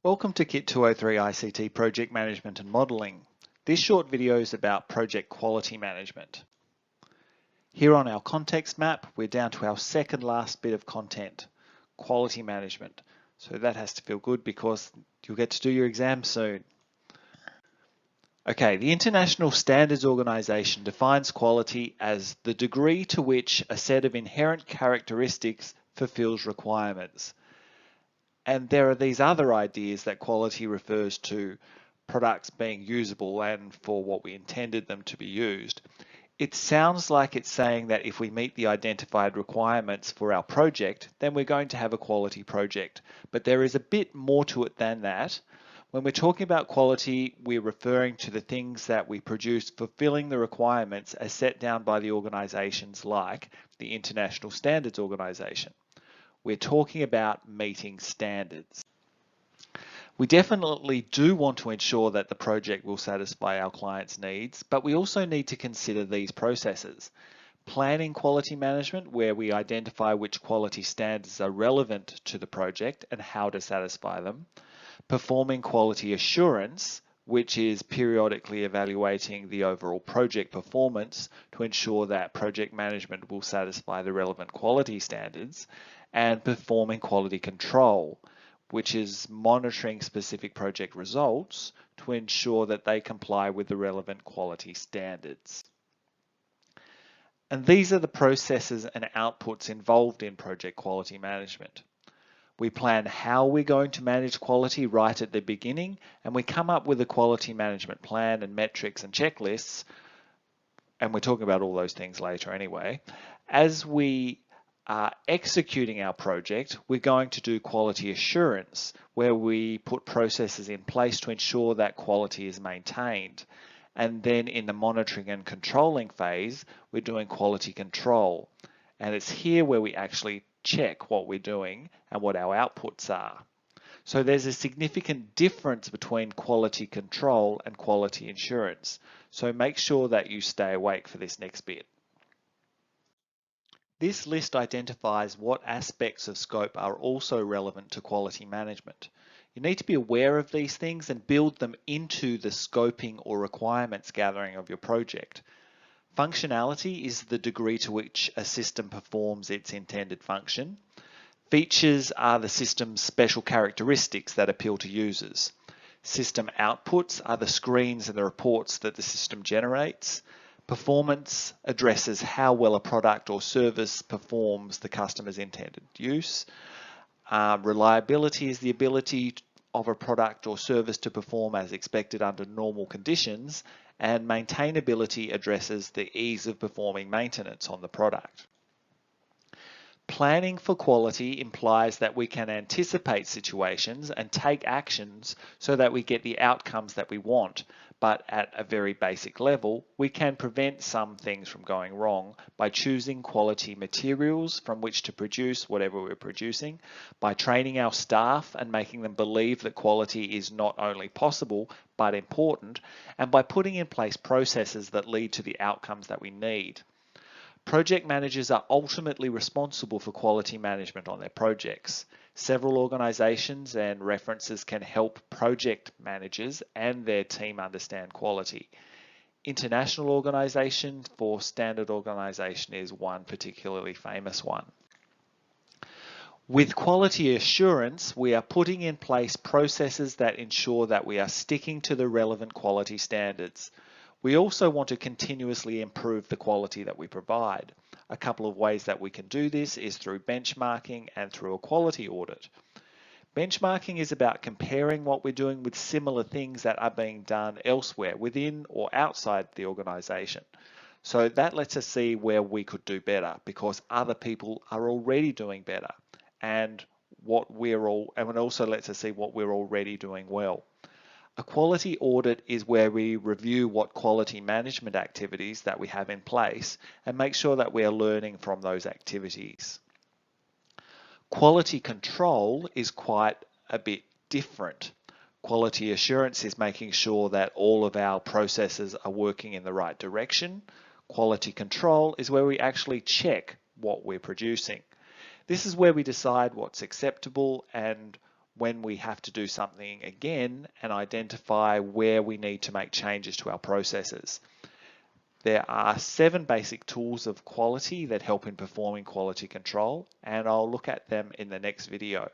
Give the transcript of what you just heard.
Welcome to KIT203 ICT Project Management and Modelling. This short video is about project quality management. Here on our context map, we're down to our second last bit of content, quality management. So that has to feel good because you'll get to do your exam soon. Okay, the International Standards Organization defines quality as the degree to which a set of inherent characteristics fulfills requirements. And there are these other ideas that quality refers to products being usable and for what we intended them to be used. It sounds like it's saying that if we meet the identified requirements for our project, then we're going to have a quality project. But there is a bit more to it than that. When we're talking about quality, we're referring to the things that we produce fulfilling the requirements as set down by the organizations like the International Standards Organization. We're talking about meeting standards. We definitely do want to ensure that the project will satisfy our clients' needs, but we also need to consider these processes. Planning quality management, where we identify which quality standards are relevant to the project and how to satisfy them. Performing quality assurance, which is periodically evaluating the overall project performance to ensure that project management will satisfy the relevant quality standards. And performing quality control, which is monitoring specific project results to ensure that they comply with the relevant quality standards. And these are the processes and outputs involved in project quality management. We plan how we're going to manage quality right at the beginning, and we come up with a quality management plan and metrics and checklists, and we're talking about all those things later anyway. As we are executing our project, we're going to do quality assurance, where we put processes in place to ensure that quality is maintained. And then in the monitoring and controlling phase, we're doing quality control. And it's here where we actually check what we're doing and what our outputs are. So there's a significant difference between quality control and quality assurance. So make sure that you stay awake for this next bit. This list identifies what aspects of scope are also relevant to quality management. You need to be aware of these things and build them into the scoping or requirements gathering of your project. Functionality is the degree to which a system performs its intended function. Features are the system's special characteristics that appeal to users. System outputs are the screens and the reports that the system generates. Performance addresses how well a product or service performs the customer's intended use. Reliability is the ability of a product or service to perform as expected under normal conditions, and maintainability addresses the ease of performing maintenance on the product. Planning for quality implies that we can anticipate situations and take actions so that we get the outcomes that we want. But at a very basic level, we can prevent some things from going wrong by choosing quality materials from which to produce whatever we're producing, by training our staff and making them believe that quality is not only possible but important, and by putting in place processes that lead to the outcomes that we need. Project managers are ultimately responsible for quality management on their projects. Several organizations and references can help project managers and their team understand quality. International Organization for Standard Organization is one particularly famous one. With quality assurance, we are putting in place processes that ensure that we are sticking to the relevant quality standards. We also want to continuously improve the quality that we provide. A couple of ways that we can do this is through benchmarking and through a quality audit. Benchmarking is about comparing what we're doing with similar things that are being done elsewhere within or outside the organization. So that lets us see where we could do better because other people are already doing better, and it also lets us see what we're already doing well. A quality audit is where we review what quality management activities that we have in place and make sure that we are learning from those activities. Quality control is quite a bit different. Quality assurance is making sure that all of our processes are working in the right direction. Quality control is where we actually check what we're producing. This is where we decide what's acceptable and when we have to do something again and identify where we need to make changes to our processes. There are 7 basic tools of quality that help in performing quality control, and I'll look at them in the next video.